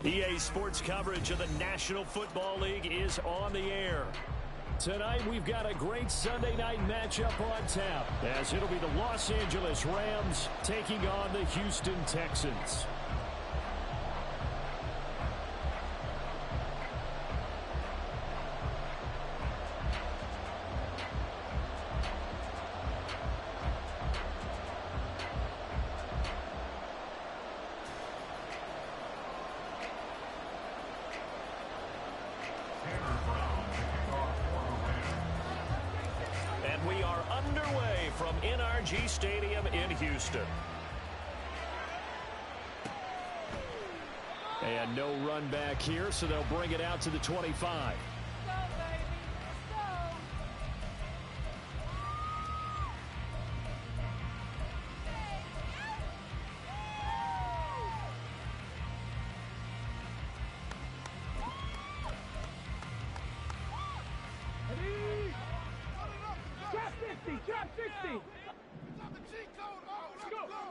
EA Sports coverage of the National Football League is on the air. Tonight, we've got a great Sunday night matchup on tap, as it'll be the Los Angeles Rams taking on the Houston Texans. We are underway from NRG Stadium in Houston. And no run back here, so they'll bring it out to the 25.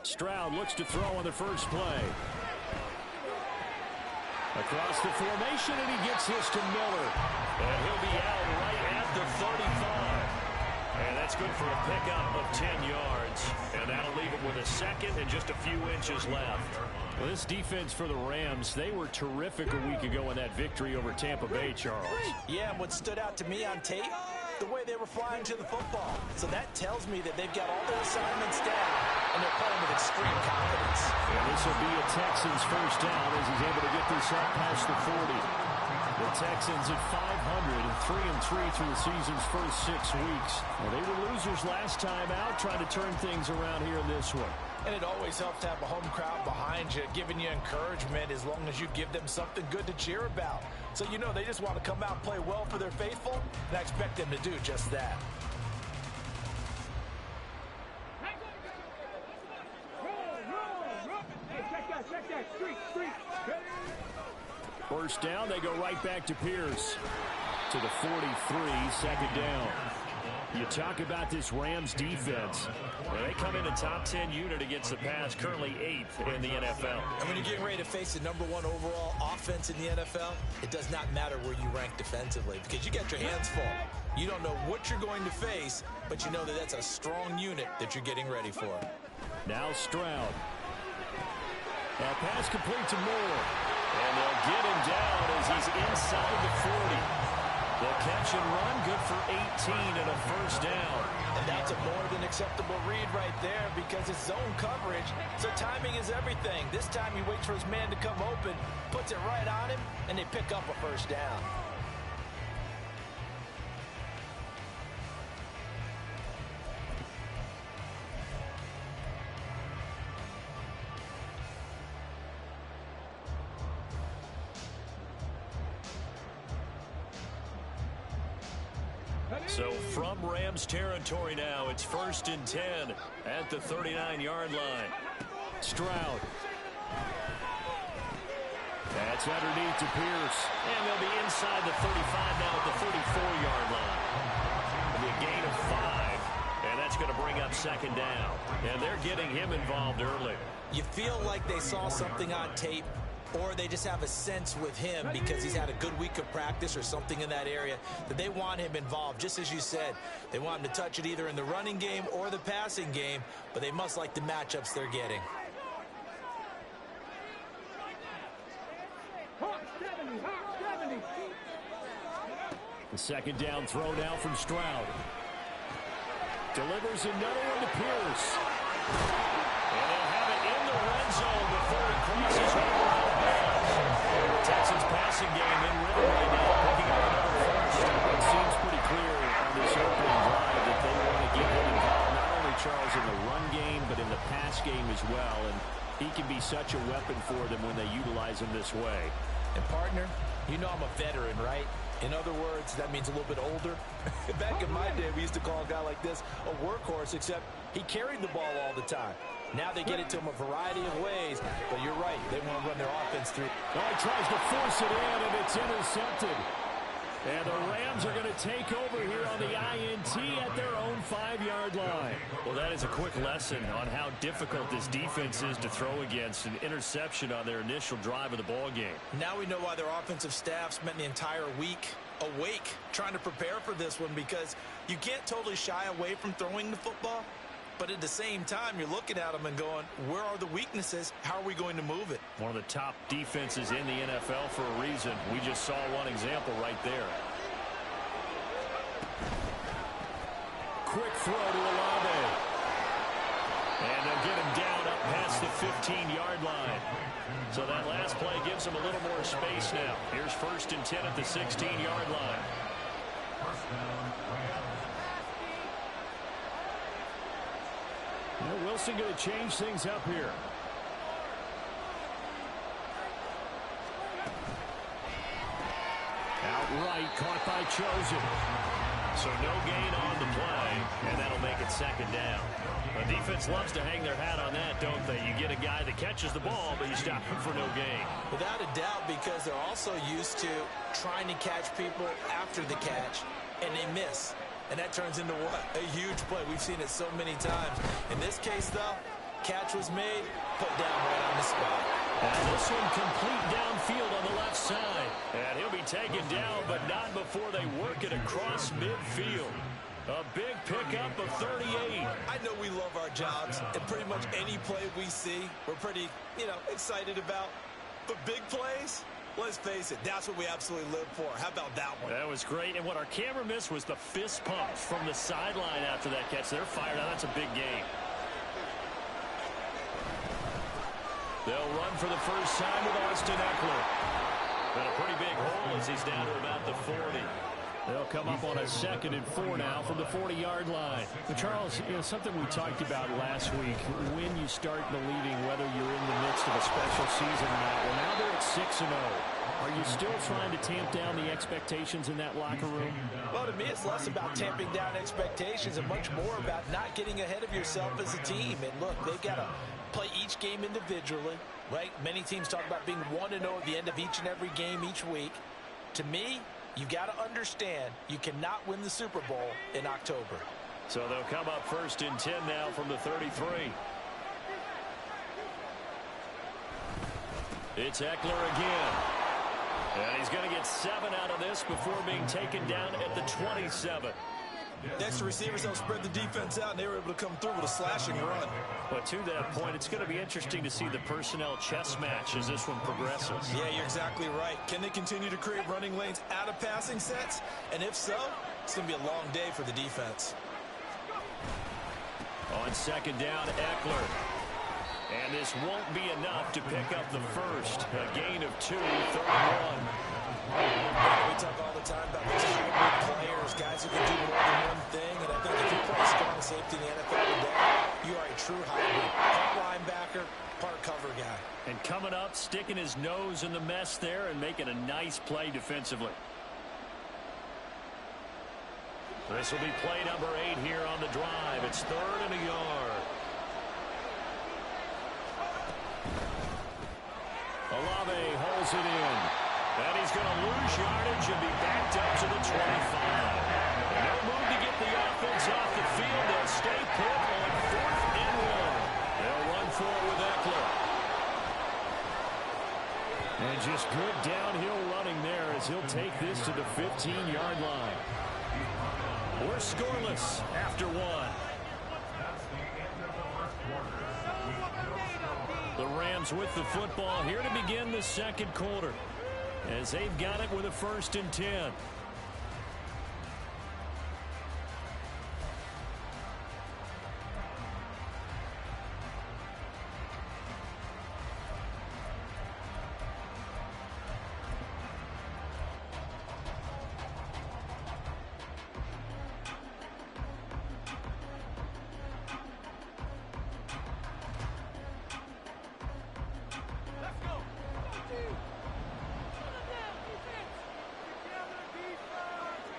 Stroud looks to throw on the first play. Across the formation, and he gets this to Miller. And he'll be out right at the 35. And that's good for a pickup of 10 yards. And that'll leave him with a second and just a few inches left. Well, this defense for the Rams, they were terrific a week ago in that victory over Tampa Bay, Charles. Yeah, and what stood out to me on tape, the way they were flying to the football. So that tells me that they've got all their assignments down, and they're playing with extreme confidence. And this will be a Texans first down as he's able to get this up past the 40. The Texans at 500 and 3-3 through the season's first 6 weeks. Well, they were losers last time out, trying to turn things around here in this one. And it always helps to have a home crowd behind you, giving you encouragement as long as you give them something good to cheer about. So you know they just want to come out and play well for their faithful, and I expect them to do just that. First down, they go right back to Pierce. To the 43, second down. You talk about this Rams defense. Well, they come in a top 10 unit against the pass, currently 8th in the NFL. And when you're getting ready to face the #1 overall offense in the NFL, it does not matter where you rank defensively because you got your hands full. You don't know what you're going to face, but you know that that's a strong unit that you're getting ready for. Now Stroud. Now pass complete to Moore. And they'll get him down as he's inside the 40. The catch and run, good for 18 and a first down. And that's a more than acceptable read right there because it's zone coverage, so timing is everything. This time he waits for his man to come open, puts it right on him, and they pick up a first down. So from Rams territory now, it's 1st and 10 at the 39-yard line. Stroud. That's underneath to Pierce. And they'll be inside the 35 now at the 34-yard line. It'll be a gain of 5, and that's going to bring up second down. And they're getting him involved early. You feel like they saw something on tape, or they just have a sense with him because he's had a good week of practice or something in that area that they want him involved. Just as you said, they want him to touch it either in the running game or the passing game, but they must like the matchups they're getting. The second down throw now from Stroud. Delivers another one to Pierce. And they'll have it in the red zone before he crosses over out of bounds. The Texans passing game in rhythm right now, picking up another first. It seems pretty clear on this opening drive that they want to get him involved, not only Charles in the run game, but in the pass game as well. And he can be such a weapon for them when they utilize him this way. And partner, you know I'm a veteran, right? In other words, that means a little bit older. Back in my day, we used to call a guy like this a workhorse, except he carried the ball all the time. Now they get it to him a variety of ways, but you're right. They want to run their offense through. Oh, he tries to force it in, and it's intercepted. And the Rams are going to take over here on the INT at their own 5-yard line. Well, that is a quick lesson on how difficult this defense is to throw against. An interception on their initial drive of the ball game. Now we know why their offensive staff spent the entire week awake trying to prepare for this one, because you can't totally shy away from throwing the football. But at the same time, you're looking at them and going, where are the weaknesses? How are we going to move it? One of the top defenses in the NFL for a reason. We just saw one example right there. Quick throw to Olave. And they'll get him down up past the 15-yard line. So that last play gives him a little more space now. Here's 1st and 10 at the 16-yard line. Wilson going to change things up here. Outright caught by Chosen. So no gain on the play, and that'll make it 2nd down. The defense loves to hang their hat on that, don't they? You get a guy that catches the ball, but you stop him for no gain. Without a doubt, because they're also used to trying to catch people after the catch, and they miss. And that turns into what? A huge play. We've seen it so many times. In this case, though, catch was made, put down right on the spot. And this one complete downfield on the left side. And he'll be taken down, but not before they work it across midfield. A big pickup of 38. I know we love our jobs, and pretty much any play we see, we're pretty, excited about. But big plays, let's face it, that's what we absolutely live for. How about that one? That was great. And what our camera missed was the fist pump from the sideline after that catch. They're fired out. That's a big game. They'll run for the first time with Austin Eckler. And a pretty big hole as he's down to about the 40. They'll come up on a 2nd and 4 now from the 40-yard line. But Charles, something we talked about last week, when you start believing whether you're in the midst of a special season or not. Well, now they're at 6-0. Are you still trying to tamp down the expectations in that locker room? Well, to me, it's less about tamping down expectations and much more about not getting ahead of yourself as a team. And look, they've got to play each game individually, right? Many teams talk about being 1-0 at the end of each and every game each week. To me, you got to understand you cannot win the Super Bowl in October. So they'll come up 1st and 10 now from the 33. It's Eckler again. And he's going to get 7 out of this before being taken down at the 27. Next, the receivers helped spread the defense out, and they were able to come through with a slashing run. But to that point, it's going to be interesting to see the personnel chess match as this one progresses. Yeah, you're exactly right. Can they continue to create running lanes out of passing sets? And if so, it's going to be a long day for the defense. On 2nd down, Eckler. And this won't be enough to pick up the first. A gain of 2, 31. We talk all the time about these hybrid players, guys who can do more than one thing. And I think if you play strong safety in the NFL today, you are a true hybrid. Part linebacker, part cover guy. And coming up, sticking his nose in the mess there and making a nice play defensively. This will be play number 8 here on the drive. It's 3rd and a yard. Olave holds it in. And he's going to lose yardage and be backed up to the 25. And no move to get the offense off the field. They'll stay put on 4th and 1. They'll run forward with Eckler. And just good downhill running there as he'll take this to the 15-yard line. We're scoreless after 1. The Rams with the football here to begin the 2nd quarter, as they've got it with a 1st and 10.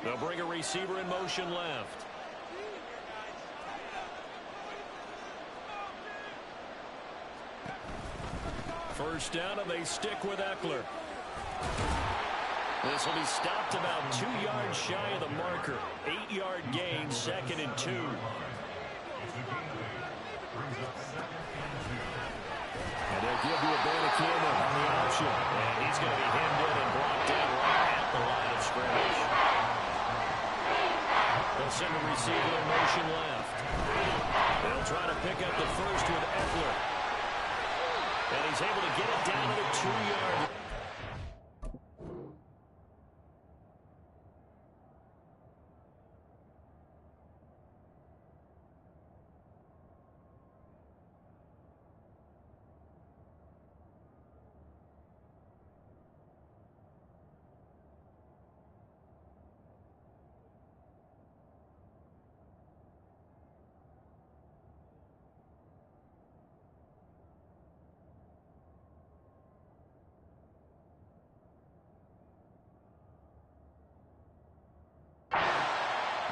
They'll bring a receiver in motion left. First down, and they stick with Eckler. This will be stopped about 2 yards shy of the marker. 8-yard gain, 2nd and 2. And they'll give the Abanikanda on the option. And he's going to be hemmed in and blocked down right at the line of scrimmage. They'll send a receiver in motion left. They'll try to pick up the first with Eckler. And he's able to get it down to the 2-yard line.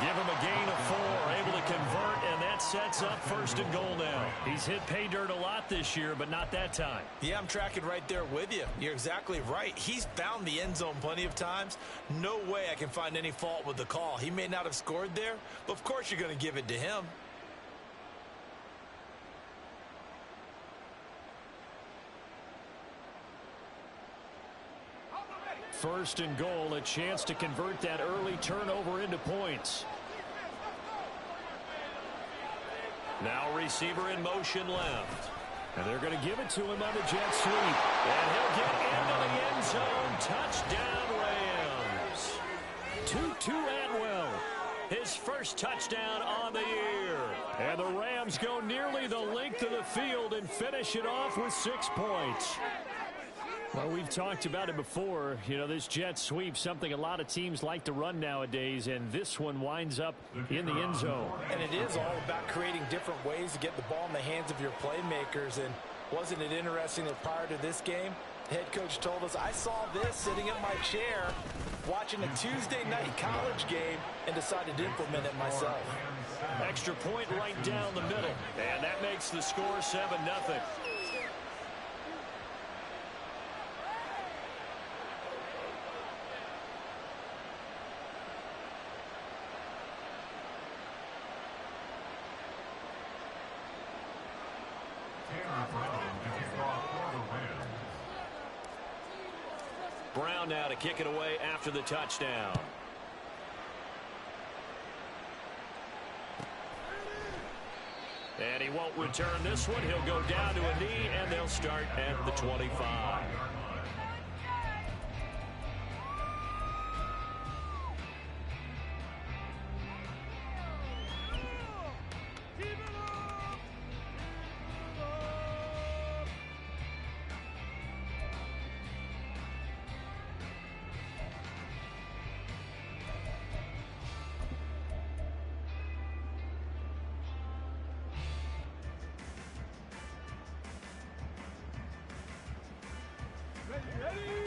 Give him a gain of 4, able to convert, and that sets up 1st and goal now. He's hit pay dirt a lot this year, but not that time. Yeah, I'm tracking right there with you. You're exactly right. He's found the end zone plenty of times. No way I can find any fault with the call. He may not have scored there, but of course you're going to give it to him. First and goal, a chance to convert that early turnover into points. Now receiver in motion left. And they're going to give it to him on the jet sweep. And he'll get into the end zone. Touchdown, Rams. Tutu Atwell, his first touchdown on the year. And the Rams go nearly the length of the field and finish it off with 6 points. Well, we've talked about it before. You know, this jet sweep, something a lot of teams like to run nowadays, and this one winds up in the end zone. And it is all about creating different ways to get the ball in the hands of your playmakers. And wasn't it interesting that prior to this game, the head coach told us, I saw this sitting in my chair watching a Tuesday night college game and decided to implement it myself. Extra point right down the middle, and that makes the score 7-0. Brown now to kick it away after the touchdown. And he won't return this one. He'll go down to a knee, and they'll start at the 25.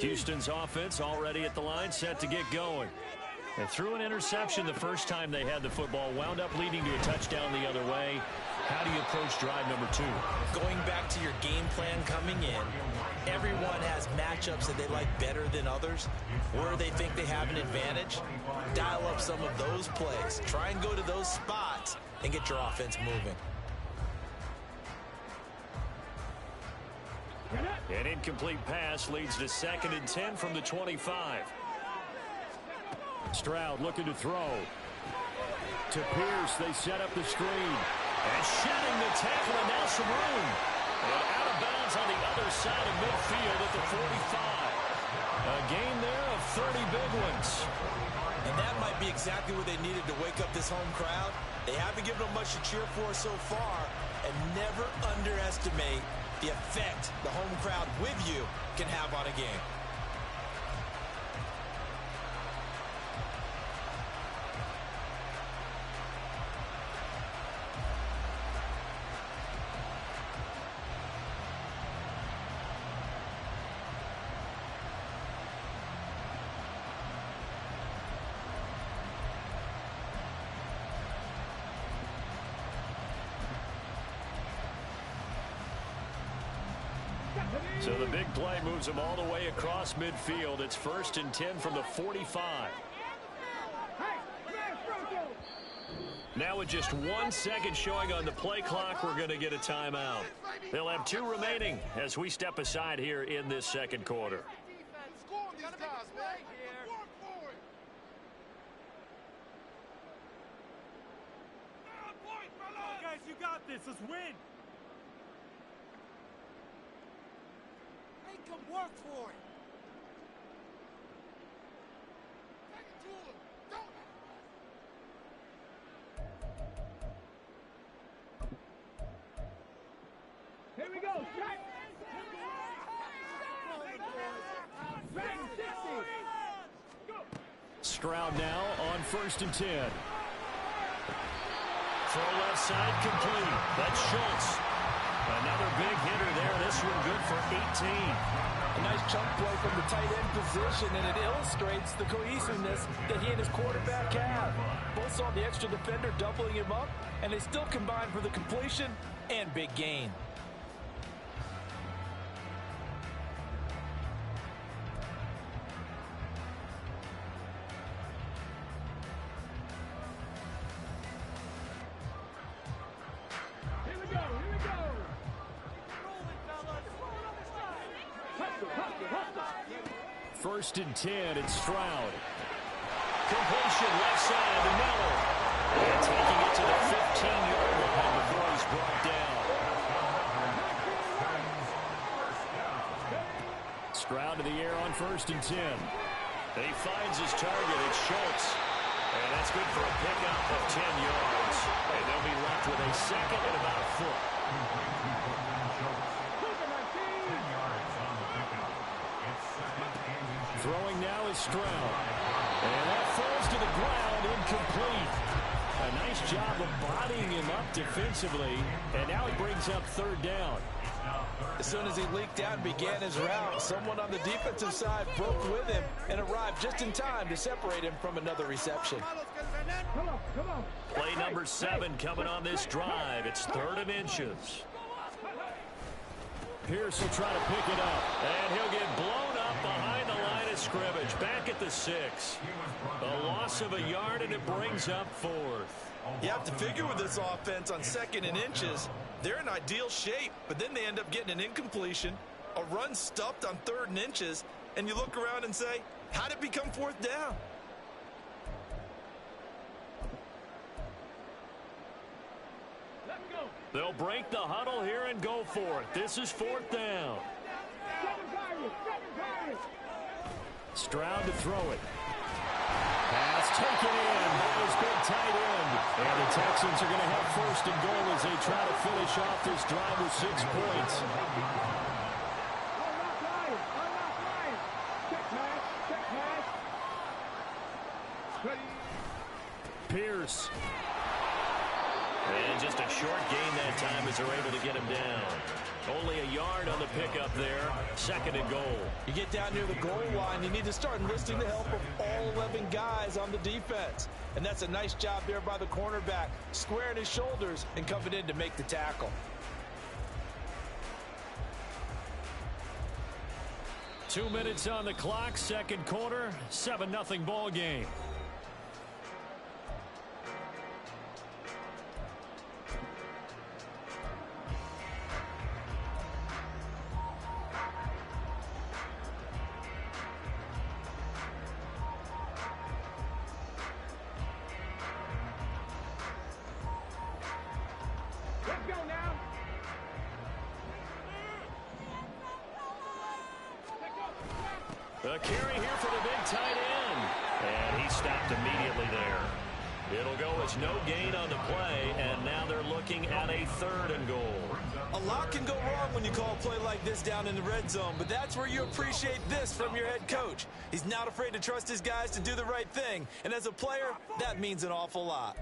Houston's offense already at the line, set to get going. They threw an interception the first time they had the football, wound up leading to a touchdown the other way. How do you approach drive number 2? Going back to your game plan coming in, everyone has matchups that they like better than others. Where they think they have an advantage, dial up some of those plays. Try and go to those spots and get your offense moving. An incomplete pass leads to 2nd and 10 from the 25. Stroud looking to throw. To Pierce, they set up the screen. And shedding the tackle, and now some room. And out of bounds on the other side of midfield at the 45. A gain there of 30 big ones. And that might be exactly what they needed to wake up this home crowd. They haven't given them much to cheer for so far. And never underestimate the effect the home crowd with you can have on a game. So the big play moves them all the way across midfield. It's 1st and 10 from the 45. Now with just 1 second showing on the play clock, we're going to get a timeout. They'll have 2 remaining as we step aside here in this second quarter. Guys, you got this. Let's win. Make them work for it. Here we go. Stroud now on 1st and 10. Throw left side complete. That's Schultz. Another big hitter there. This one good for 18. A nice chunk play from the tight end position, and it illustrates the cohesiveness that he and his quarterback have. Both saw the extra defender doubling him up, and they still combined for the completion and big gain. First and 10, it's Stroud. Completion left side to Miller. And taking it to the 15-yard line before he's brought down. Stroud to the air on 1st and 10. He finds his target. It's Schultz. And that's good for a pickup of 10 yards. And they'll be left with a second and about a foot. Throwing now is Stroud. And that falls to the ground, incomplete. A nice job of bodying him up defensively. And now he brings up 3rd down. As soon as he leaked out and began his route, someone on the defensive side broke with him and arrived just in time to separate him from another reception. Play number 7 coming on this drive. It's 3rd and inches. Pierce will try to pick it up. And he'll get blown up behind the line of scrimmage. Back at the 6. A loss of a yard, and it brings up 4th. You have to figure with this offense on 2nd and inches, they're in ideal shape, but then they end up getting an incompletion, a run stuffed on 3rd and inches, and you look around and say, how'd it become 4th down? They'll break the huddle here and go for it. This is 4th down. Stroud to throw it. Pass taken in by his big tight end. And the Texans are going to have 1st and goal as they try to finish off this drive with 6 points. Pierce. And just a short gain that time as they're able to get him down. Only a yard on the pickup there. 2nd and goal. You get down near the goal line, you need to start enlisting the help of all 11 guys on the defense. And that's a nice job there by the cornerback, squaring his shoulders and coming in to make the tackle. 2 minutes on the clock, 2nd quarter, 7-0 ball game. A carry here for the big tight end. And he stopped immediately there. It'll go as no gain on the play, and now they're looking at a 3rd and goal. A lot can go wrong when you call a play like this down in the red zone, but that's where you appreciate this from your head coach. He's not afraid to trust his guys to do the right thing, and as a player, that means an awful lot.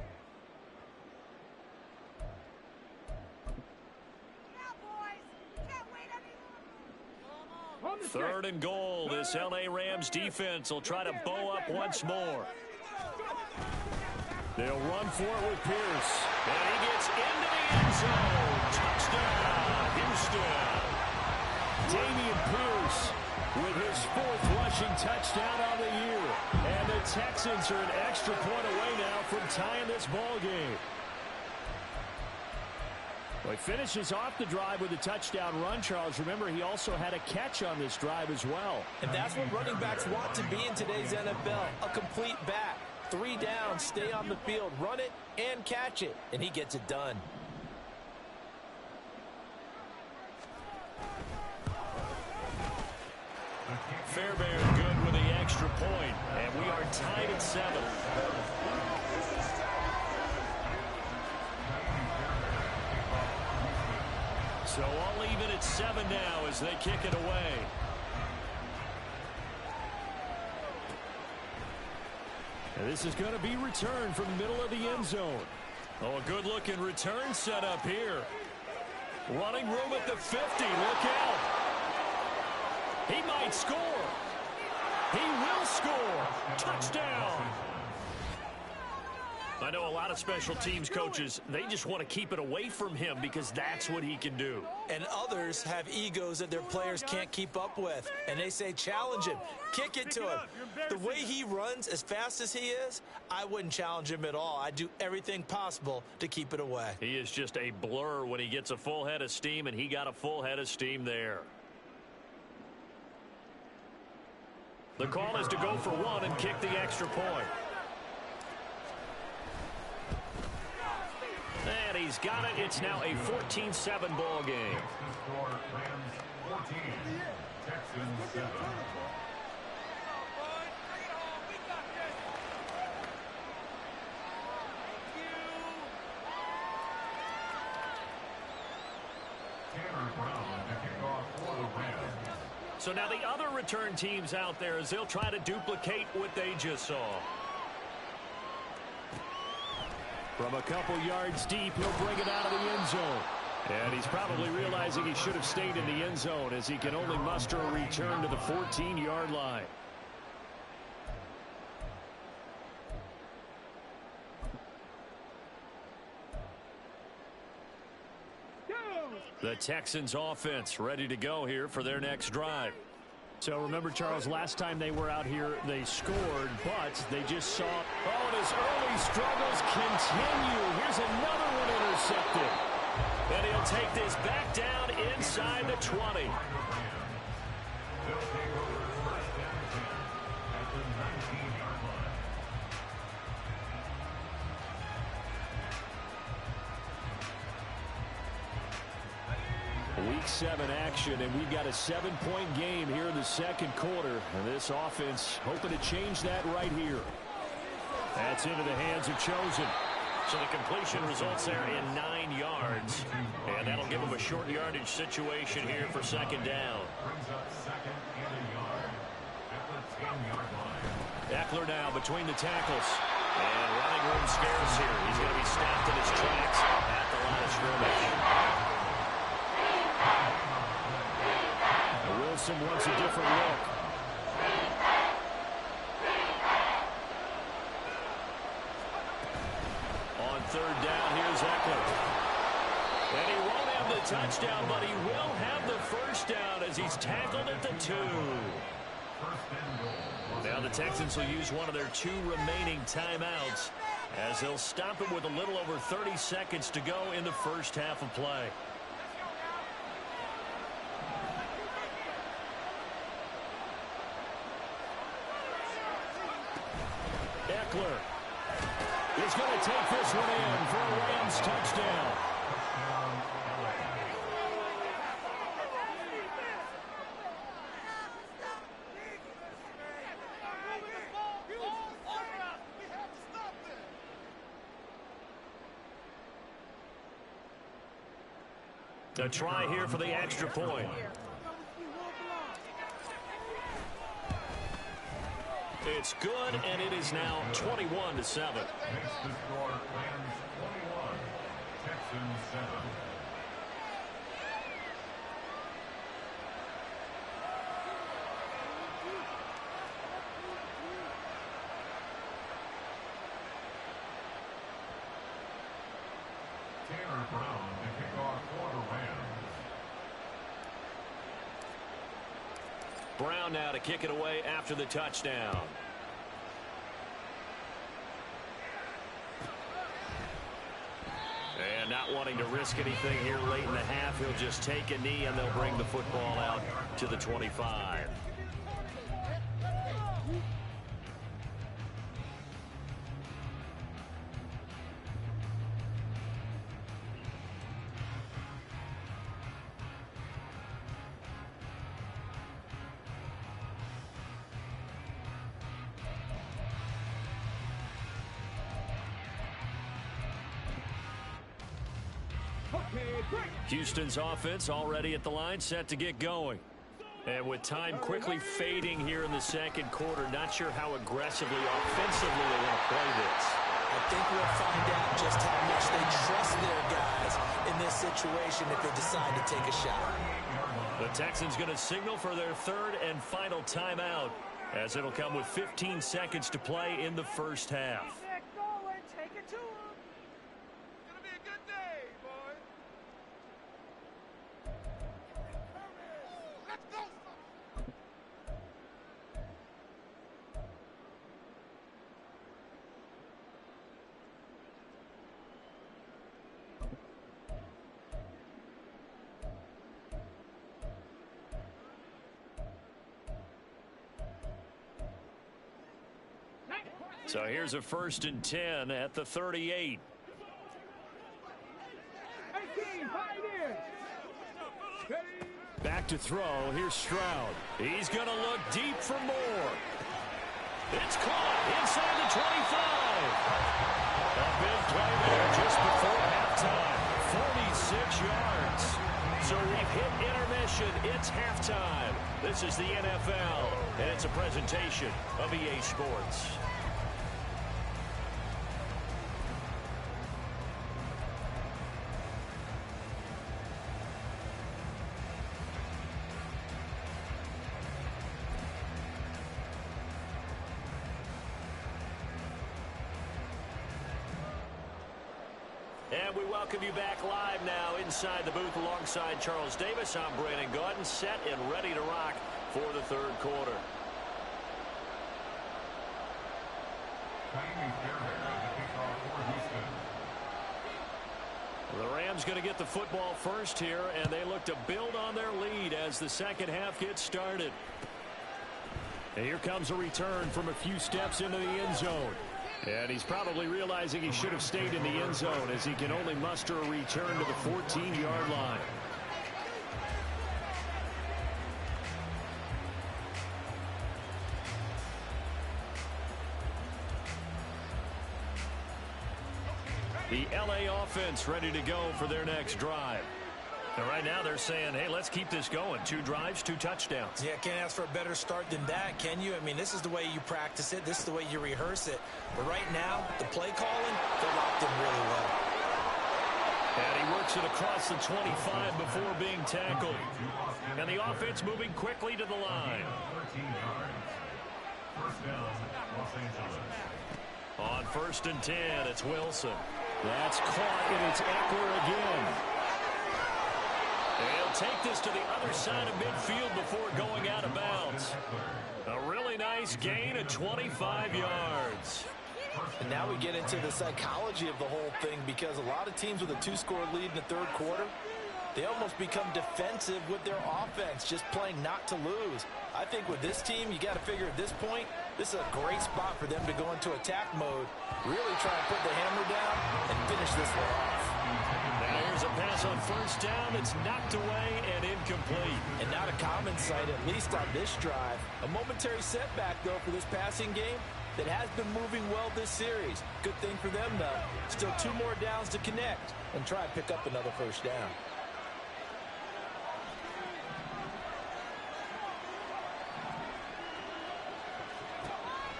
3rd and goal. This L.A. Rams defense will try to bow up once more. They'll run for it with Pierce. And he gets into the end zone. Touchdown, Houston. Dameon Pierce with his 4th rushing touchdown on the year. And the Texans are an extra point away now from tying this ball game. Well, he finishes off the drive with a touchdown run, Charles. Remember, he also had a catch on this drive as well. And that's what running backs want to be in today's NFL, a complete back. 3 down, stay on the field, run it and catch it, and he gets it done. Fairbairn good with the extra point, and we are tied at 7. So all even at 7 now as they kick it away. And this is going to be returned from the middle of the end zone. Oh, a good-looking return set up here. Running room at the 50. Look out. He might score. He will score. Touchdown. I know a lot of special teams coaches, they just want to keep it away from him because that's what he can do. And others have egos that their players can't keep up with. And they say, challenge him. Kick it to him. The way he runs as fast as he is, I wouldn't challenge him at all. I'd do everything possible to keep it away. He is just a blur when he gets a full head of steam, and he got a full head of steam there. The call is to go for 1 and kick the extra point. And he's got it. It's now a 14-7 ball game. So now the other return teams out there as they'll try to duplicate what they just saw. From a couple yards deep, he'll bring it out of the end zone. And he's probably realizing he should have stayed in the end zone as he can only muster a return to the 14-yard line. The Texans offense ready to go here for their next drive. So remember, Charles, last time they were out here, they scored, but they just saw, oh, and his early struggles continue. Here's another one intercepted. And he'll take this back down inside the 20. Week 7 action, and we've got a 7-point game here in the second quarter. And this offense hoping to change that right here. That's into the hands of Chosen. So the completion results there in 9 yards. And that'll give them a short yardage situation here for second down. Eckler now between the tackles. And running room scarce here. He's going to be stopped in his tracks at the line of scrimmage. Wilson wants a different look. On third down, here's Eckler. And he won't have the touchdown, but he will have the first down as he's tackled at the 2. Now the Texans will use one of their 2 remaining timeouts as they'll stop it with a little over 30 seconds to go in the first half of play. Eckler is going to take this one in for a Rams touchdown. A try here for the extra point. It's good, and it is now 21-7. Next to score, Rams 21, Texans 7. Brown to kick off for the Rams. Brown now to kick it away after the touchdown. And not wanting to risk anything here late in the half, he'll just take a knee and they'll bring the football out to the 25. Houston's offense already at the line, set to get going. And with time quickly fading here in the second quarter, not sure how aggressively, offensively they want to play this. I think we'll find out just how much they trust their guys in this situation if they decide to take a shot. The Texans going to signal for their third and final timeout, as it'll come with 15 seconds to play in the first half. Take it to him. It's gonna be a good day, boy. Let's go. So here's a 1st and 10 at the 38. 18, right here. Back to throw. Here's Stroud. He's going to look deep for more. It's caught inside the 25. A big play there just before halftime. 46 yards. So we've hit intermission. It's halftime. This is the NFL, and it's a presentation of EA Sports. And we welcome you back live now inside the booth alongside Charles Davis. I'm Brandon Gaudin, set and ready to rock for the third quarter. The Rams going to get the football first here, and they look to build on their lead as the second half gets started. And here comes a return from a few steps into the end zone. And he's probably realizing he should have stayed in the end zone as he can only muster a return to the 14-yard line. The LA offense ready to go for their next drive. And right now they're saying, hey, let's keep this going. 2 drives, 2 touchdowns. Yeah, can't ask for a better start than that, can you? I mean, this is the way you practice it. This is the way you rehearse it. But right now, the play calling, they're locked in really well. And he works it across the 25 before being tackled. And the offense moving quickly to the line. On 1st and 10, it's Wilson. That's caught, and it's Eckler again. He'll take this to the other side of midfield before going out of bounds. A really nice gain of 25 yards. And now we get into the psychology of the whole thing, because a lot of teams with a 2-score lead in the third quarter, they almost become defensive with their offense, just playing not to lose. I think with this team, you got to figure at this point, this is a great spot for them to go into attack mode, really try and put the hammer down and finish this one off. Now here's a pass on 1st down that's knocked away and incomplete. And not a common sight, at least on this drive. A momentary setback, though, for this passing game that has been moving well this series. Good thing for them, though. Still 2 more downs to connect and try and pick up another 1st down.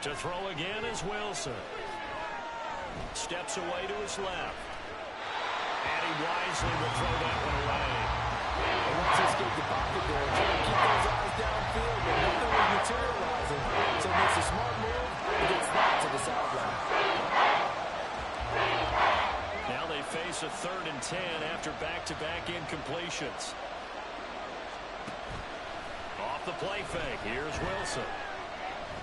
To throw again is Wilson. Steps away to his left. And he wisely will throw that one away. And once he escaped the pocket there, trying to keep those eyes downfield, but nothing was materializing. So he makes a smart move and gets that to the sideline. Now they face a 3rd and 10 after back-to-back incompletions. Off the play fake. Here's Wilson.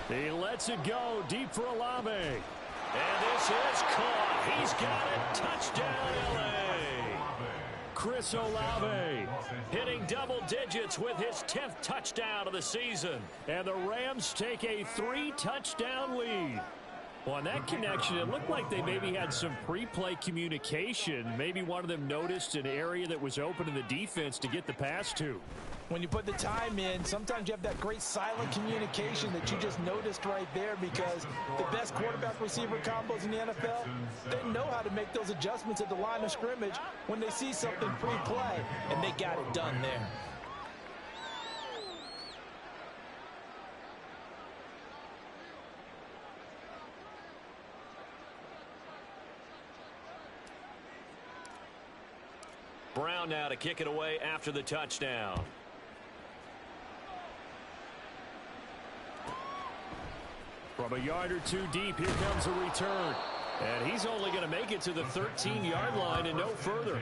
He lets it go deep for Olave. And this is caught. He's got it. Touchdown, L.A. Chris Olave hitting double digits with his 10th touchdown of the season. And the Rams take a 3-touchdown lead. Well, on that connection, it looked like they maybe had some pre-play communication. Maybe one of them noticed an area that was open in the defense to get the pass to. When you put the time in, sometimes you have that great silent communication that you just noticed right there, because the best quarterback-receiver combos in the NFL, they know how to make those adjustments at the line of scrimmage when they see something pre-play, and they got it done there. Brown now to kick it away after the touchdown. From a yard or two deep, here comes a return. And he's only going to make it to the 13-yard line and no further.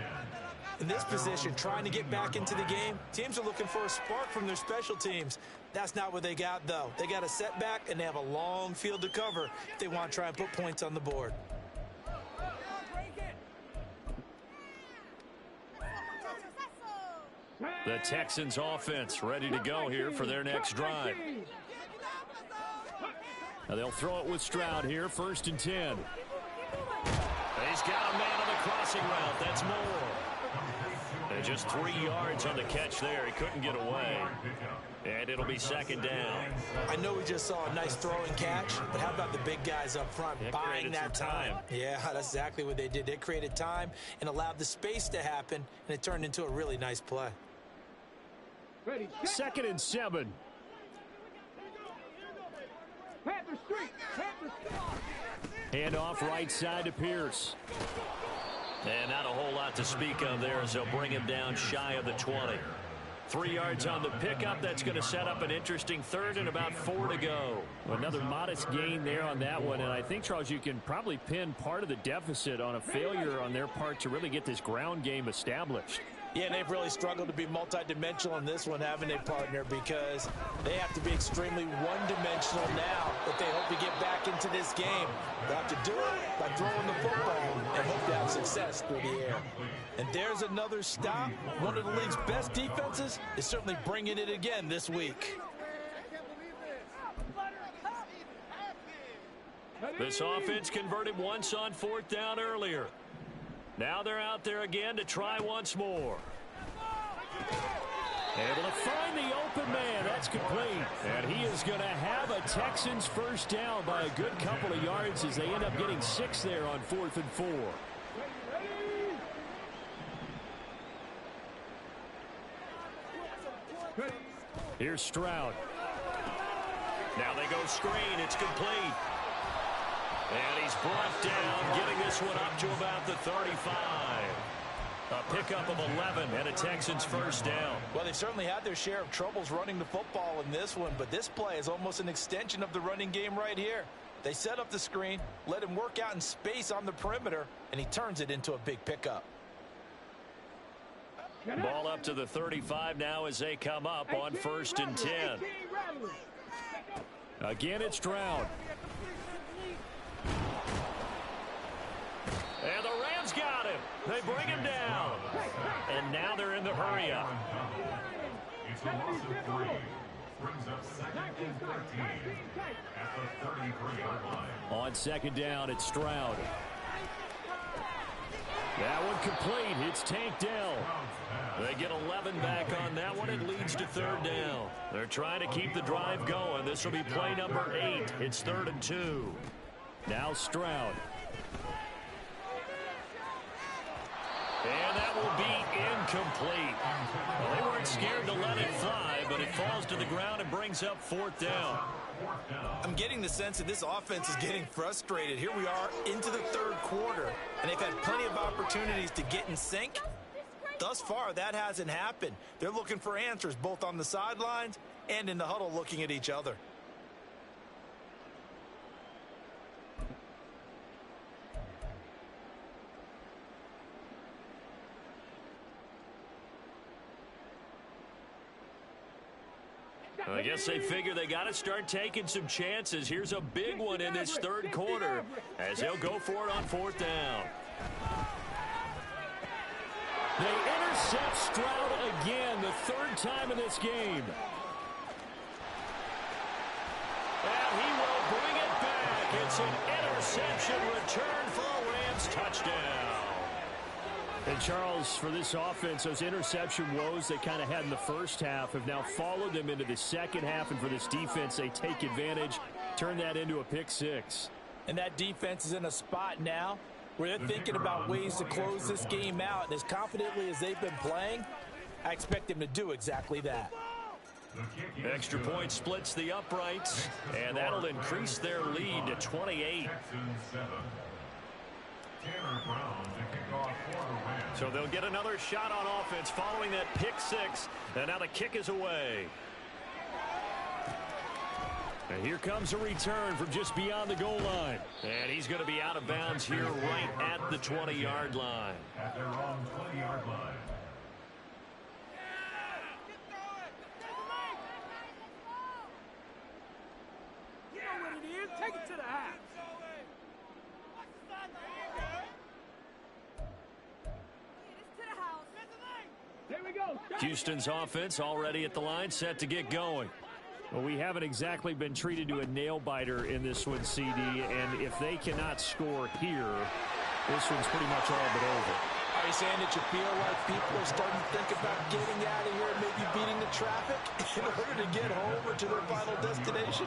In this position, trying to get back into the game, teams are looking for a spark from their special teams. That's not what they got, though. They got a setback, and they have a long field to cover if they want to try and put points on the board. The Texans offense ready to go here for their next drive. Now they'll throw it with Stroud here, 1st and 10. He's got a man on the crossing route. That's more. And just 3 yards on the catch there. He couldn't get away. And it'll be 2nd down. I know we just saw a nice throw and catch, but how about the big guys up front buying that time? Yeah, that's exactly what they did. They created time and allowed the space to happen, and it turned into a really nice play. 2nd and 7. Hand off right side to Pierce. And not a whole lot to speak of there as they'll bring him down shy of the 20. 3 yards on the pickup. That's going to set up an interesting 3rd and about 4 to go. Another modest gain there on that one. And I think, Charles, you can probably pin part of the deficit on a failure on their part to really get this ground game established. Yeah, and they've really struggled to be multidimensional in this one, haven't they, partner? Because they have to be extremely one-dimensional now if they hope to get back into this game. They'll have to do it by throwing the football and hope to have success through the air. And there's another stop. One of the league's best defenses is certainly bringing it again this week. This offense converted once on 4th down earlier. Now they're out there again to try once more. Able to find the open man. That's complete. And he is going to have a Texans 1st down by a good couple of yards as they end up getting 6 there on 4th and 4. Here's Stroud. Now they go screen. It's complete. And he's brought down, getting this one up to about the 35. A pickup of 11 and a Texans 1st down. Well, they've certainly had their share of troubles running the football in this one, but this play is almost an extension of the running game right here. They set up the screen, let him work out in space on the perimeter, and he turns it into a big pickup. Ball up to the 35 now as they come up on 1st and 10. Again, it's Stroud. And the Rams got him. They bring him down. And now they're in the hurry up. It's a loss of 3. Brings up 2nd and 13 at the 33-yard line. On 2nd down, it's Stroud. That one complete. It's Tank Dell. They get 11 back on that one. It leads to 3rd down. They're trying to keep the drive going. This will be play number 8. It's 3rd and 2. Now Stroud. And that will be incomplete. Well, they weren't scared to let it fly, but it falls to the ground and brings up 4th down. I'm getting the sense that this offense is getting frustrated. Here we are into the 3rd quarter, and they've had plenty of opportunities to get in sync. Thus far, that hasn't happened. They're looking for answers both on the sidelines and in the huddle looking at each other. I guess they figure they got to start taking some chances. Here's a big one in this third quarter as they'll go for it on fourth down. They intercept Stroud again, the third time in this game. And he will bring it back. It's an interception return for a Rams touchdown. And Charles, for this offense, those interception woes they kind of had in the first half have now followed them into the second half. And for this defense, they take advantage, turn that into a pick six. And that defense is in a spot now where they're thinking about ways to close this game out. And as confidently as they've been playing, I expect them to do exactly that. Extra point splits the uprights, and that'll increase their lead to 28. So they'll get another shot on offense following that pick six, and now the kick is away. And here comes a return from just beyond the goal line. And he's going to be out of bounds here right at the 20-yard line. At their own 20-yard line. You know what it is. Take it to the house. There we go. Houston's offense already at the line, set to get going. Well, we haven't exactly been treated to a nail-biter in this one, CD, and if they cannot score here, this one's pretty much all but over. Are you saying that you feel like people are starting to think about getting out of here and maybe beating the traffic in order to get home or to their final destination?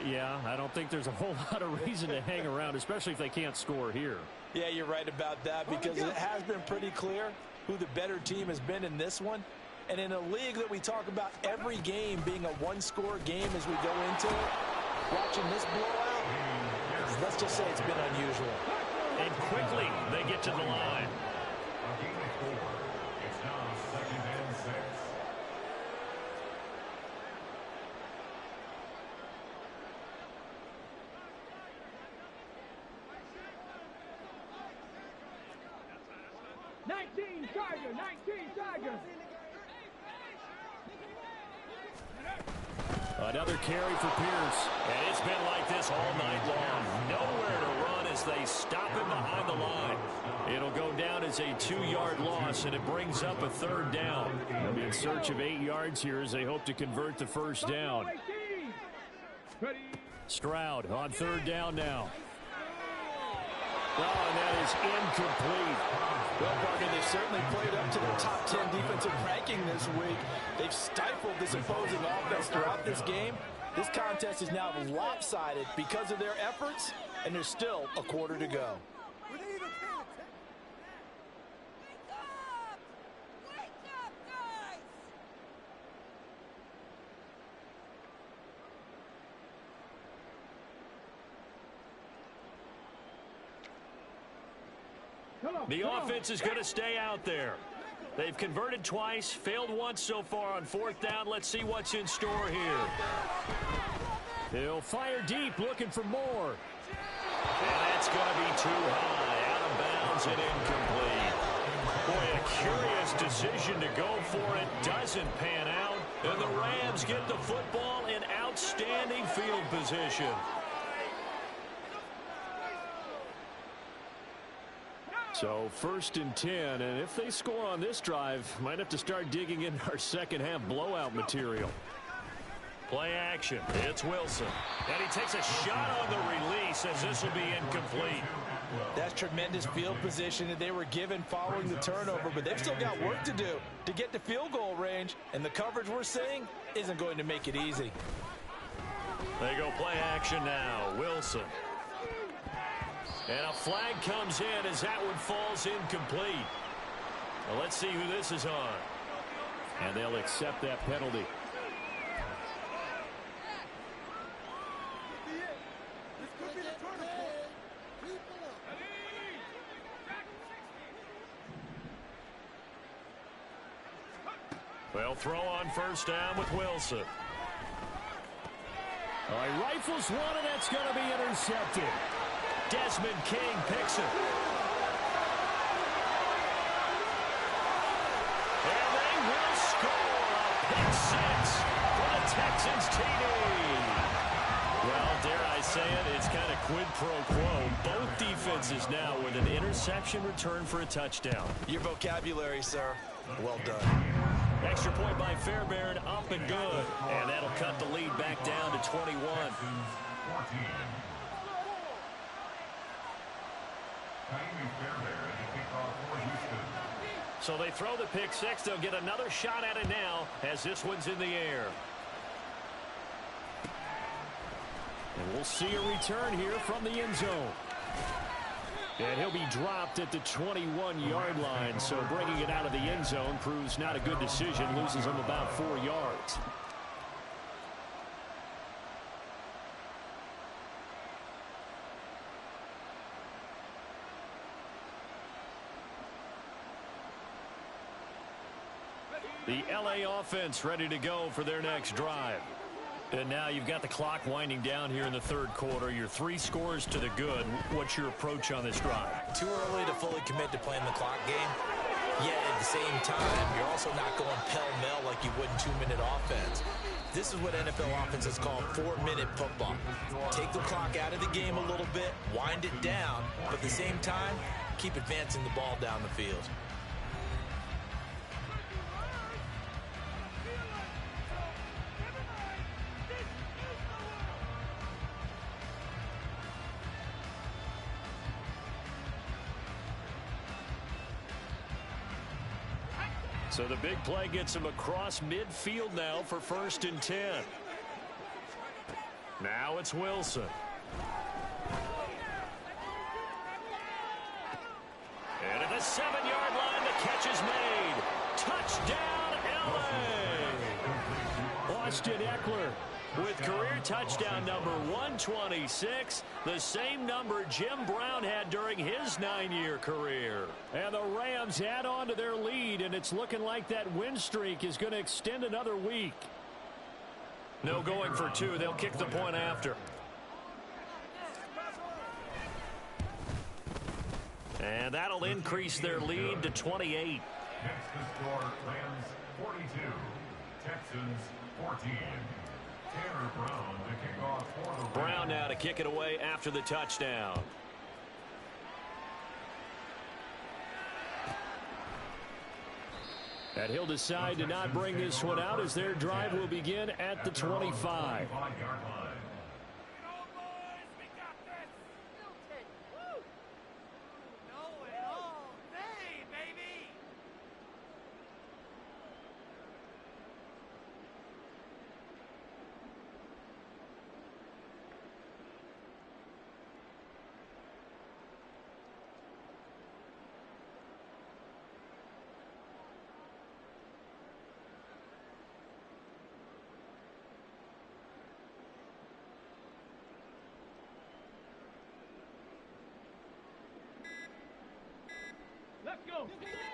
Yeah, I don't think there's a whole lot of reason to hang around, especially if they can't score here. Yeah, you're right about that because it has been pretty clear who the better team has been in this one. And in a league that we talk about every game being a one-score game as we go into it, watching this blowout, let's just say it's been unusual. And quickly, they get to the line. A game of 4. It's now 2nd and 6. Tiger. Another carry for Pierce. And it's been like this all night long. Nowhere to run as they stop him behind the line. It'll go down as a 2-yard loss, and it brings up a third down. They'll be in search of 8 yards here as they hope to convert the first down. Stroud on third down now. Oh, and that is incomplete. Well, Parker, they've certainly played up to their top 10 defensive ranking this week. They've stifled this opposing offense throughout this game. This contest is now lopsided because of their efforts, and there's still a quarter to go. The offense is going to stay out there. They've converted twice, failed once so far on fourth down. Let's see what's in store here. They'll fire deep, looking for more. And that's going to be too high, out of bounds and incomplete. Boy, a curious decision to go for it. Doesn't pan out. And the Rams get the football in outstanding field position. So 1st and 10, and if they score on this drive, might have to start digging in our second half blowout material. Play action. It's Wilson. And he takes a shot on the release as this will be incomplete. That's tremendous field position that they were given following the turnover, but they've still got work to do to get to field goal range, and the coverage we're seeing isn't going to make it easy. They go play action now. Wilson. And a flag comes in as that one falls incomplete. Well, let's see who this is on. And they'll accept that penalty. They'll throw on first down with Wilson. All right, rifles one, and that's going to be intercepted. Desmond King picks it. And they will score a pick six for the Texans saying? It's kind of quid pro quo. Both defenses now with an interception return for a touchdown. Your vocabulary, sir. Well done. Extra point by Fairbairn, up and good. And that'll cut the lead back down to 21. So they throw the pick six. They'll get another shot at it now as this one's in the air. And we'll see a return here from the end zone. And he'll be dropped at the 21-yard line. So bringing it out of the end zone proves not a good decision. Loses him about 4 yards. The LA offense ready to go for their next drive. And now you've got the clock winding down here in the third quarter. Your 3 scores to the good. What's your approach on this drive? Too early to fully commit to playing the clock game. Yet at the same time, you're also not going pell-mell like you would in 2-minute offense. This is what NFL offenses call 4-minute football. Take the clock out of the game a little bit, wind it down, but at the same time, keep advancing the ball down the field. So the big play gets him across midfield now for 1st and 10. Now it's Wilson. And at the 7-yard line, the catch is made. Touchdown, LA! Austin Eckler with career touchdown number 126, the same number Jim Brown had during his 9-year career. And the Rams add on to their lead, and it's looking like that win streak is going to extend another week. No going for 2. They'll kick the point after. And that'll increase their lead to 28. Next to score, Rams 42, Texans 14. Tanner Brown to kick off for the Brown now to kick it away after the touchdown. And he'll decide to not bring this one out as their drive will begin at the 25.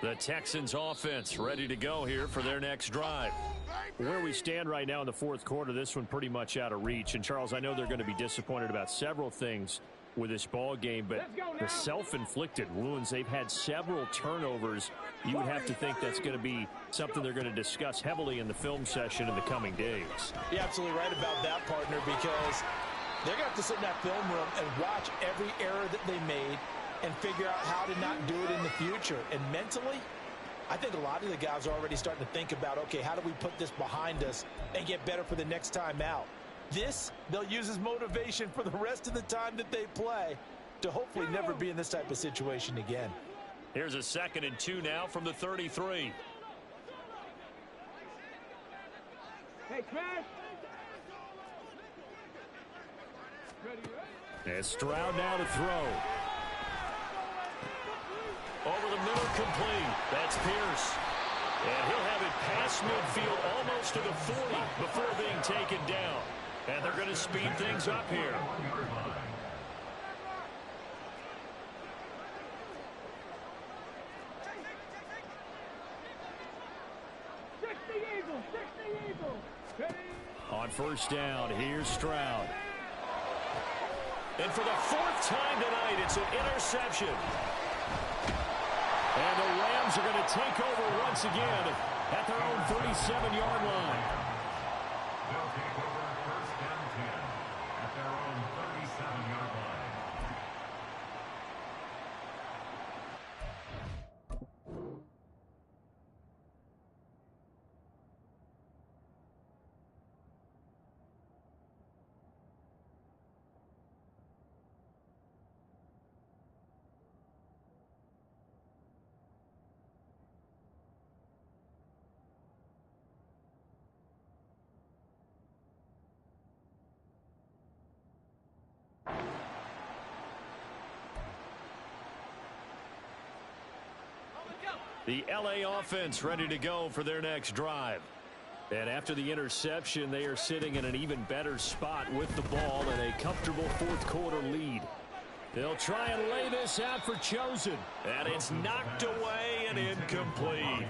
The Texans offense ready to go here for their next drive. Where we stand right now in the fourth quarter, this one pretty much out of reach. And, Charles, I know they're going to be disappointed about several things with this ball game, but the self-inflicted wounds, they've had several turnovers. You would have to think that's going to be something they're going to discuss heavily in the film session in the coming days. You're absolutely right about that, partner, because they're going to have to sit in that film room and watch every error that they made and figure out how to not do it in the future. And mentally, I think a lot of the guys are already starting to think about, okay, how do we put this behind us and get better for the next time out? This, they'll use as motivation for the rest of the time that they play to hopefully never be in this type of situation again. Here's a 2nd and 2 now from the 33. Hey, Chris. And Stroud now to throw. Over the middle, complete. That's Pierce. And he'll have it past midfield almost to the 40 before being taken down. And they're going to speed things up here. On 1st down, here's Stroud. And for the 4th time tonight, it's an interception. And the Rams are going to take over once again at their own 37-yard line. They'll take over 1st and 10 at their own The LA offense ready to go for their next drive. And after the interception, they are sitting in an even better spot with the ball and a comfortable fourth-quarter lead. They'll try and lay this out for Chosen. And it's knocked away and incomplete.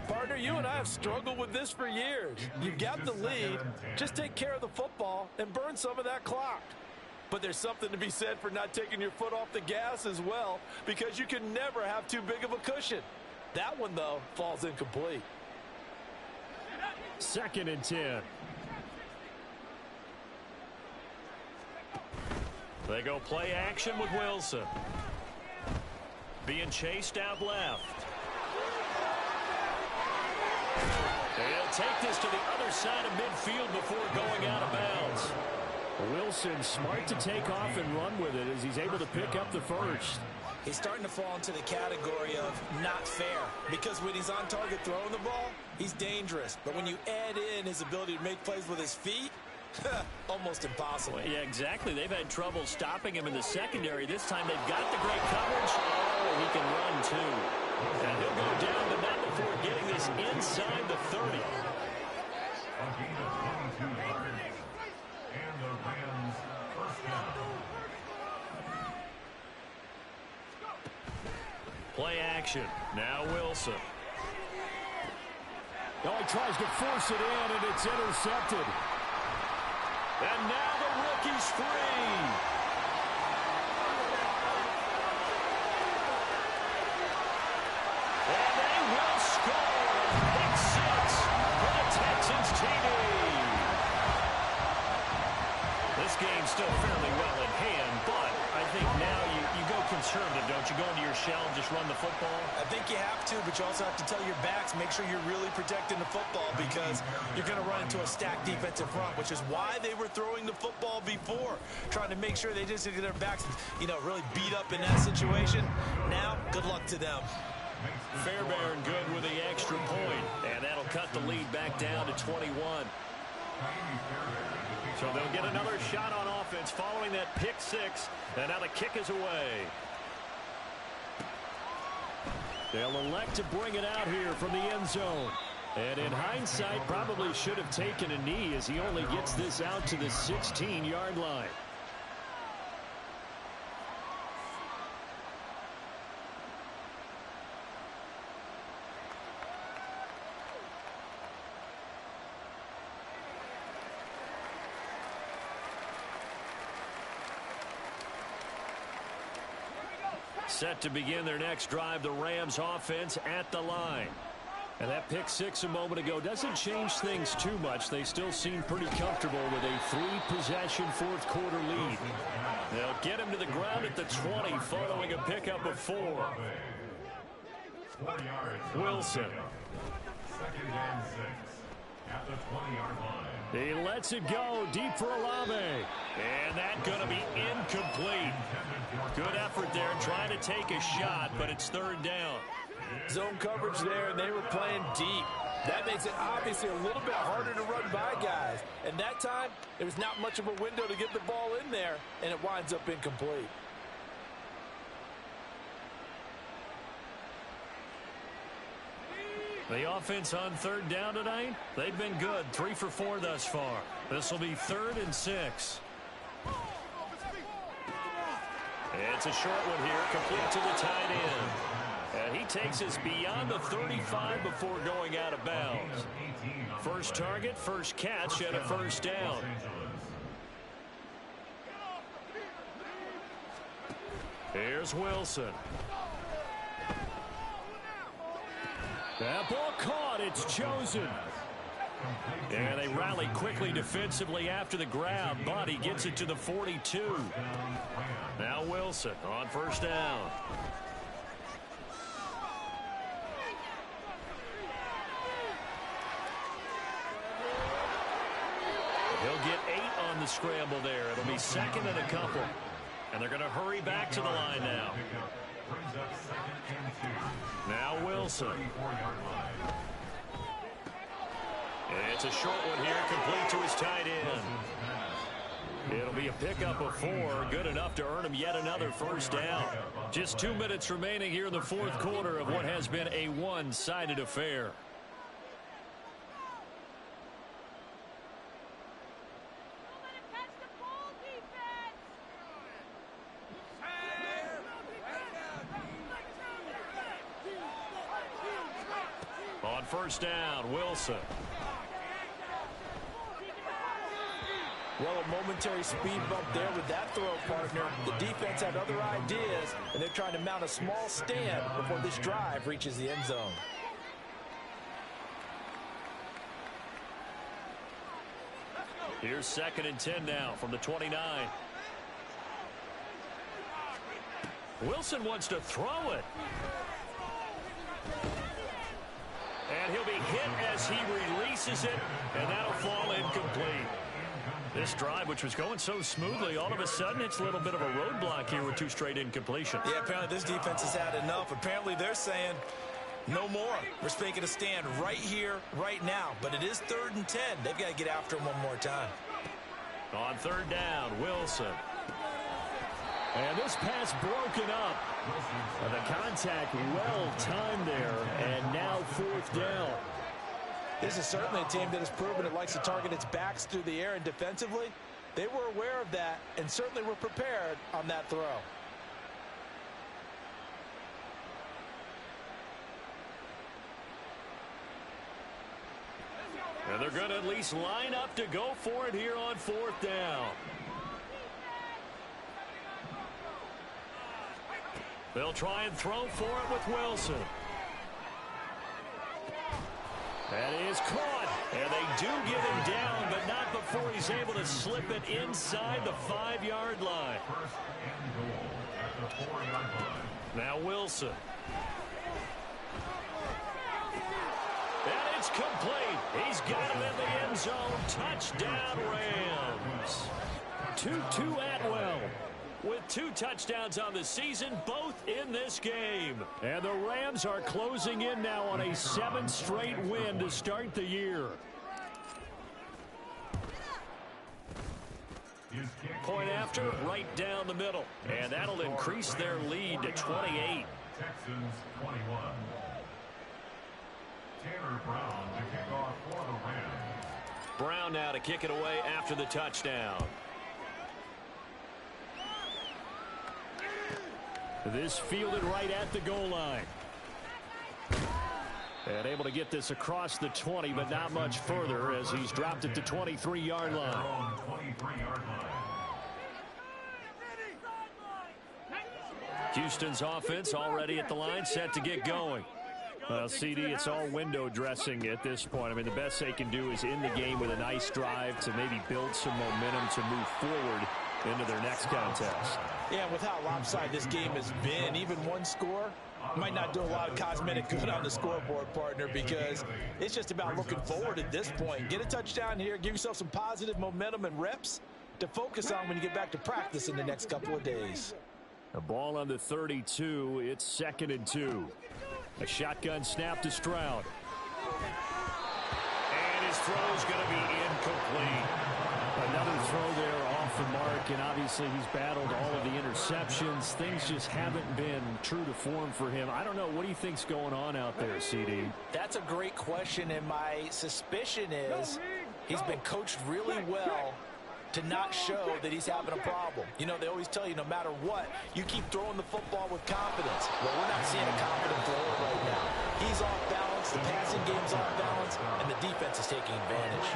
Partner, you and I have struggled with this for years. You've got the lead. Just take care of the football and burn some of that clock. But there's something to be said for not taking your foot off the gas as well, because you can never have too big of a cushion. That one, though, falls incomplete. 2nd and 10. They go play action with Wilson. Being chased out left. They'll take this to the other side of midfield before going out of bounds. Wilson smart to take off and run with it as he's able to pick up the first. He's starting to fall into the category of not fair, because when he's on target throwing the ball, he's dangerous. But when you add in his ability to make plays with his feet, almost impossible. Yeah, exactly. They've had trouble stopping him in the secondary. This time they've got the great coverage. Oh, he can run, too. And he'll go down, but not before getting this inside the 30. A gain of 22 yards. And the Rams first down. Play action. Now Wilson. Oh, he tries to force it in, and it's intercepted. And now the rookie's free. And they will score. Pick 6 for the Texans TD. This game's still fairly well in hand, but I think now you go conservative, don't you? Go into your shell and just run the football? I think you have to, but you also have to tell your backs, make sure you're really protecting the football, because you're going to run into a stacked defensive front, which is why they were throwing the football before, trying to make sure they just get their backs, really beat up in that situation. Now, good luck to them. Fairbairn good with the extra point, and that'll cut the lead back down to 21. So they'll get another shot on offense following that pick 6, and now the kick is away. They'll elect to bring it out here from the end zone. And in hindsight, probably should have taken a knee as he only gets this out to the 16-yard line. Set to begin their next drive, the Rams offense at the line. And that pick 6 a moment ago doesn't change things too much. They still seem pretty comfortable with a 3-possession fourth-quarter lead. They'll get him to the ground at the 20 following a pickup of 4. Wilson. 2nd and 6 at the 20-yard line. He lets it go deep for Olave. And that's going to be incomplete. Good effort there trying to take a shot, but it's 3rd down. Zone coverage there, and they were playing deep. That makes it obviously a little bit harder to run by guys. And that time, there was not much of a window to get the ball in there, and it winds up incomplete. The offense on 3rd down tonight, they've been good. 3 for 4 thus far. This will be 3rd and 6. It's a short one here, complete to the tight end. And he takes us beyond the 35 before going out of bounds. First target, first catch, and a first down. Here's Wilson. That ball caught. It's Chosen. And they rally quickly defensively after the grab, but he gets it to the 42. Now Wilson on first down. He'll get 8 on the scramble there. It'll be 2nd and a couple. And they're going to hurry back to the line now. Now Wilson. It's a short one here, complete to his tight end. It'll be a pickup of 4, good enough to earn him yet another first down. Just 2 minutes remaining here in the fourth quarter of what has been a one-sided affair. On first down, Wilson. Well, a momentary speed bump there with that throw, partner. The defense had other ideas, and they're trying to mount a small stand before this drive reaches the end zone. Here's 2nd and 10 now from the 29. Wilson wants to throw it. And he'll be hit as he releases it, and that'll fall incomplete. This drive, which was going so smoothly, all of a sudden it's a little bit of a roadblock here with 2 straight incompletions. Yeah, apparently this defense has had enough. Apparently they're saying no more. We're making a stand right here, right now. But it is 3rd and 10. They've got to get after him one more time. On 3rd down, Wilson. And this pass broken up. The contact well timed there, and now 4th down. This is certainly a team that has proven it likes to target its backs through the air, and defensively, they were aware of that and certainly were prepared on that throw. And they're going to at least line up to go for it here on 4th down. They'll try and throw for it with Wilson. That is caught. And they do get him down, but not before he's able to slip it inside the 5-yard line. First and goal at the 4-yard line. Now Wilson. And it's complete. He's got him in the end zone. Touchdown, Rams. 2-2 Atwell with 2 touchdowns on the season, both in this game. And the Rams are closing in now on a 7th straight win to start the year. Point after, right down the middle. And that'll increase their lead to 28. Texans 21. Tanner Brown to kick off for the Rams. Brown now to kick it away after the touchdown. This fielded right at the goal line. And able to get this across the 20, but not much further as he's dropped it to 23-yard line. 23-yard line. Houston's offense already at the line, set to get going. CD, it's all window dressing at this point. I mean, the best they can do is in the game with a nice drive to maybe build some momentum to move forward into their next contest. Yeah, with how lopsided this game has been, even one score might not do a lot of cosmetic good on the scoreboard, partner, because it's just about looking forward at this point. Get a touchdown here, give yourself some positive momentum and reps to focus on when you get back to practice in the next couple of days. A ball on the 32. It's 2nd and 2. A shotgun snap to Stroud. And his throw is going to be incomplete. Another throw there off the mark, and obviously he's battled all of the interceptions. Things just haven't been true to form for him. I don't know. What do you think's going on out there, CD? That's a great question, and my suspicion is he's been coached really well to not show that he's having a problem. You know, they always tell you no matter what, you keep throwing the football with confidence. Well, we're not seeing a confident thrower right now. He's off balance, the passing game's off balance, and the defense is taking advantage.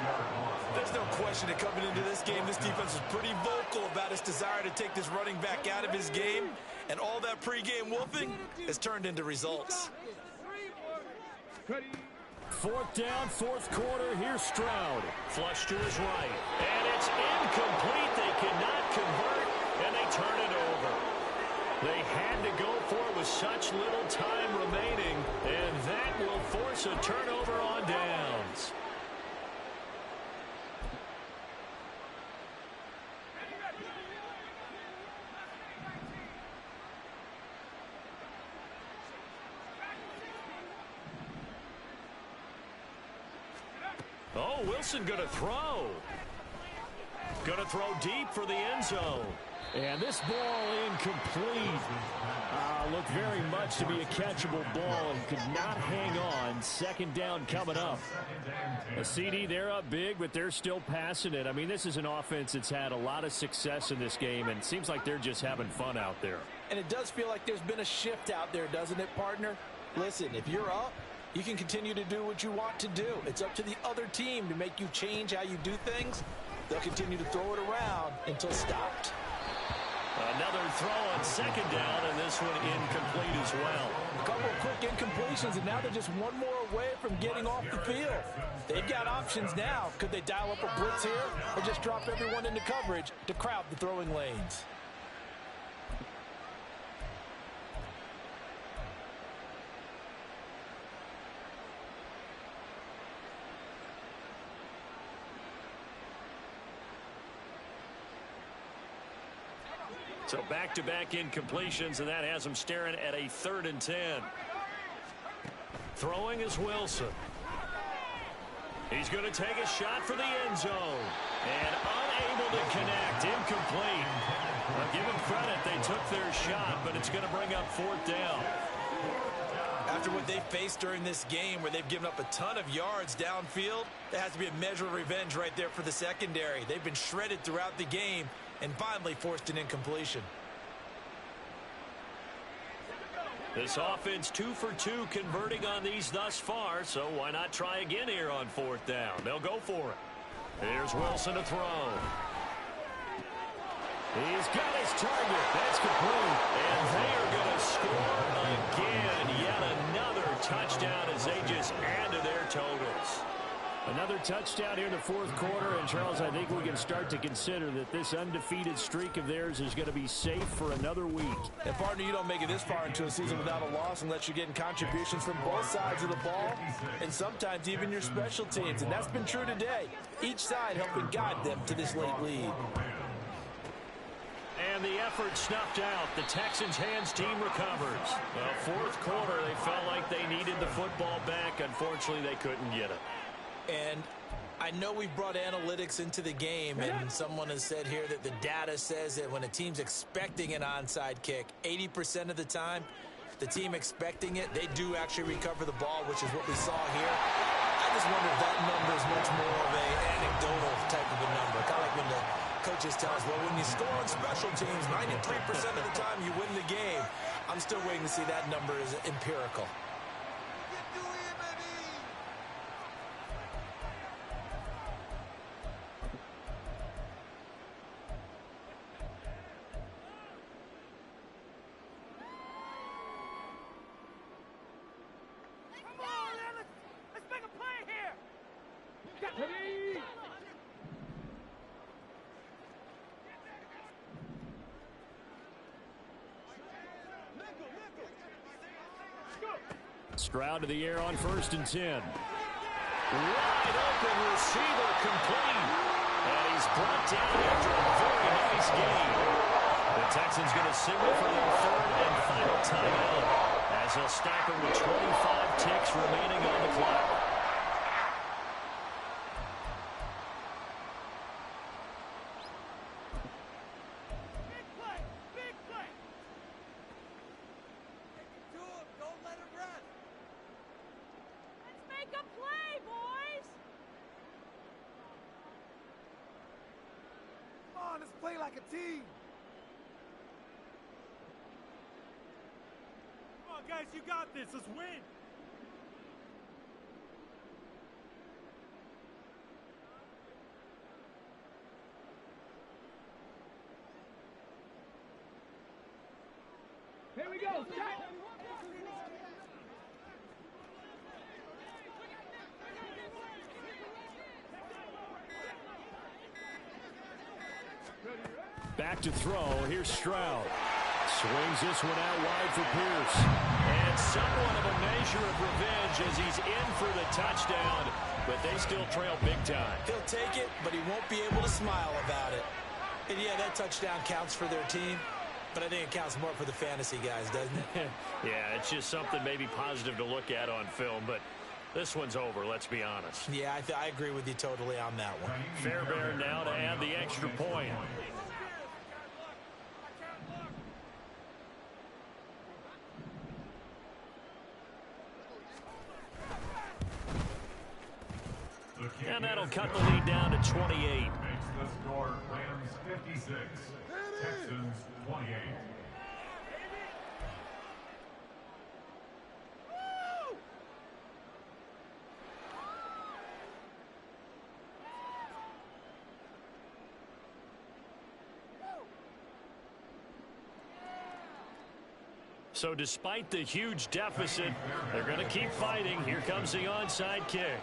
There's no question that coming into this game, this defense was pretty vocal about its desire to take this running back out of his game, and all that pregame wolfing has turned into results. 4th down, 4th quarter. Here's Stroud. Flush to his right. And it's incomplete. They cannot convert, and they turn it over. They had to go for it with such little time remaining, and that will force a turnover on downs. Oh, Wilson going to throw. Going to throw deep for the end zone. And this ball incomplete. Looked very much to be a catchable ball and could not hang on. Second down coming up. A CD, they're up big, but they're still passing it. I mean, this is an offense that's had a lot of success in this game, and it seems like they're just having fun out there. And it does feel like there's been a shift out there, doesn't it, partner? Listen, if you're up, you can continue to do what you want to do. It's up to the other team to make you change how you do things. They'll continue to throw it around until stopped. Another throw on second down, and this one incomplete as well. A couple of quick incompletions, and now they're just one more away from getting off the field. They've got options now. Could they dial up a blitz here or just drop everyone into coverage to crowd the throwing lanes? So back-to-back incompletions, and that has them staring at a 3rd and 10. Throwing is Wilson. He's going to take a shot for the end zone. And unable to connect. Incomplete. Well, give them credit. They took their shot, but it's going to bring up 4th down. After what they faced during this game where they've given up a ton of yards downfield, there has to be a measure of revenge right there for the secondary. They've been shredded throughout the game and finally forced an incompletion. This offense 2 for 2 converting on these thus far, so why not try again here on 4th down? They'll go for it. Here's Wilson to throw. He's got his target. That's complete. And they are going to score again. Yet another touchdown as they just add to their totals. Another touchdown here in the 4th quarter. And, Charles, I think we can start to consider that this undefeated streak of theirs is going to be safe for another week. And, partner, you don't make it this far into a season without a loss unless you're getting contributions from both sides of the ball and sometimes even your special teams. And that's been true today. Each side helping guide them to this late lead. And the effort snuffed out. The Texans' hands team recovers. Well, 4th quarter, they felt like they needed the football back. Unfortunately, they couldn't get it. And I know we've brought analytics into the game, and someone has said here that the data says that when a team's expecting an onside kick, 80% of the time, the team expecting it, they do actually recover the ball, which is what we saw here. I just wonder if that number is much more of an anecdotal type of a number. Kind of like when the coaches tell us, well, when you score on special teams, 93% of the time you win the game. I'm still waiting to see that number is empirical. Stroud to the air on 1st and 10. Wide open receiver complete. And he's brought down after a very nice game. The Texans going to signal for their 3rd and final timeout as they'll stop it with 25 ticks remaining on the clock. Play like a team. Come on, guys, you got this. Let's win. Here we go. Back to throw. Here's Stroud. Swings this one out wide for Pierce. And somewhat of a measure of revenge as he's in for the touchdown. But they still trail big time. He'll take it, but he won't be able to smile about it. And, yeah, that touchdown counts for their team. But I think it counts more for the fantasy guys, doesn't it? Yeah, it's just something maybe positive to look at on film. But This one's over, let's be honest. Yeah, I agree with you totally on that one. Fairbairn now to add the extra point. And that'll cut the lead down to 28. Makes the score Rams 56, Texans 28. So despite the huge deficit, they're going to keep fighting. Here comes the onside kick.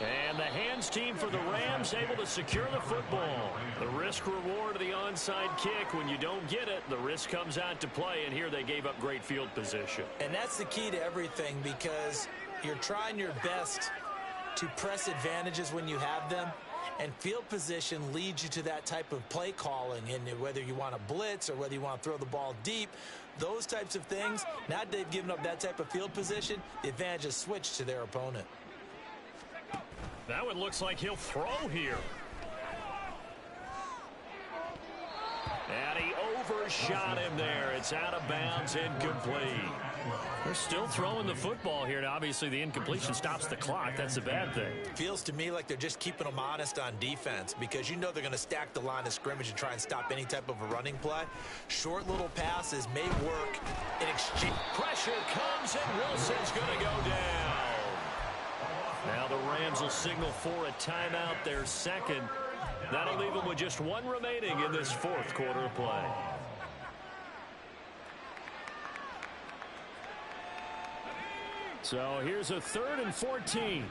And the hands team for the Rams able to secure the football. The risk reward of the onside kick. When you don't get it, the risk comes out to play, and here they gave up great field position. And that's the key to everything, because you're trying your best to press advantages when you have them. And field position leads you to that type of play calling, and whether you want to blitz or whether you want to throw the ball deep, those types of things. Now they've given up that type of field position, the advantage is switched to their opponent. That one looks like he'll throw here. And he overshot him there. It's out of bounds, incomplete. They're still throwing the football here. Now, obviously, the incompletion stops the clock. That's a bad thing. Feels to me like they're just keeping them honest on defense, because you know they're going to stack the line of scrimmage and try and stop any type of a running play. Short little passes may work in exchange. Pressure comes, and Wilson's going to go down. Now the Rams will signal for a timeout, their second. That'll leave them with just one remaining in this fourth quarter of play. So here's a 3rd and 14.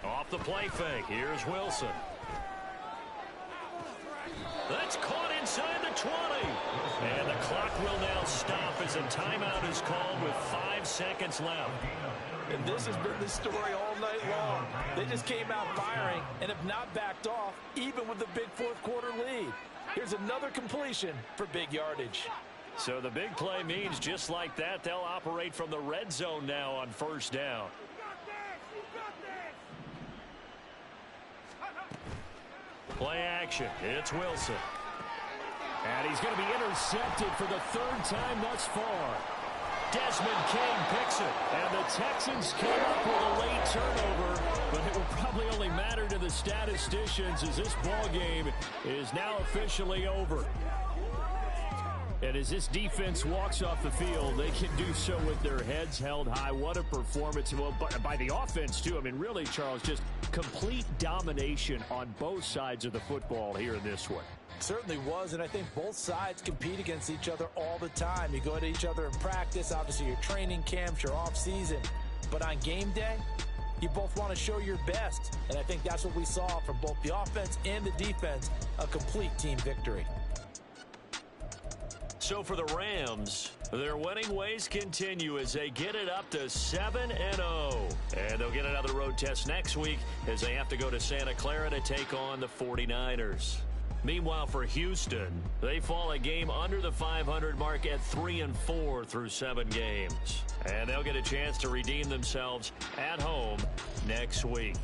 Off the play fake. Here's Wilson. That's caught inside the 20. And the clock will now stop as a timeout is called with 5 seconds left. And this has been the story all night long. They just came out firing and have not backed off, even with the big fourth quarter lead. Here's another completion for big yardage. So the big play means just like that, they'll operate from the red zone now on first down. Play action. It's Wilson. And he's going to be intercepted for the 3rd time thus far. Desmond King picks it. And the Texans come up with a late turnover, but it will probably only matter to the statisticians as this ball game is now officially over. And as this defense walks off the field, they can do so with their heads held high. What a performance. Well, by the offense, too. I mean, really, Charles, just complete domination on both sides of the football here in this one. Certainly was, and I think both sides compete against each other all the time. You go at each other in practice, obviously your training camps, your off-season. But on game day, you both want to show your best. And I think that's what we saw from both the offense and the defense, a complete team victory. So for the Rams, their winning ways continue as they get it up to 7-0. And they'll get another road test next week as they have to go to Santa Clara to take on the 49ers. Meanwhile, for Houston, they fall a game under the 500 mark at 3-4 through 7 games. And they'll get a chance to redeem themselves at home next week.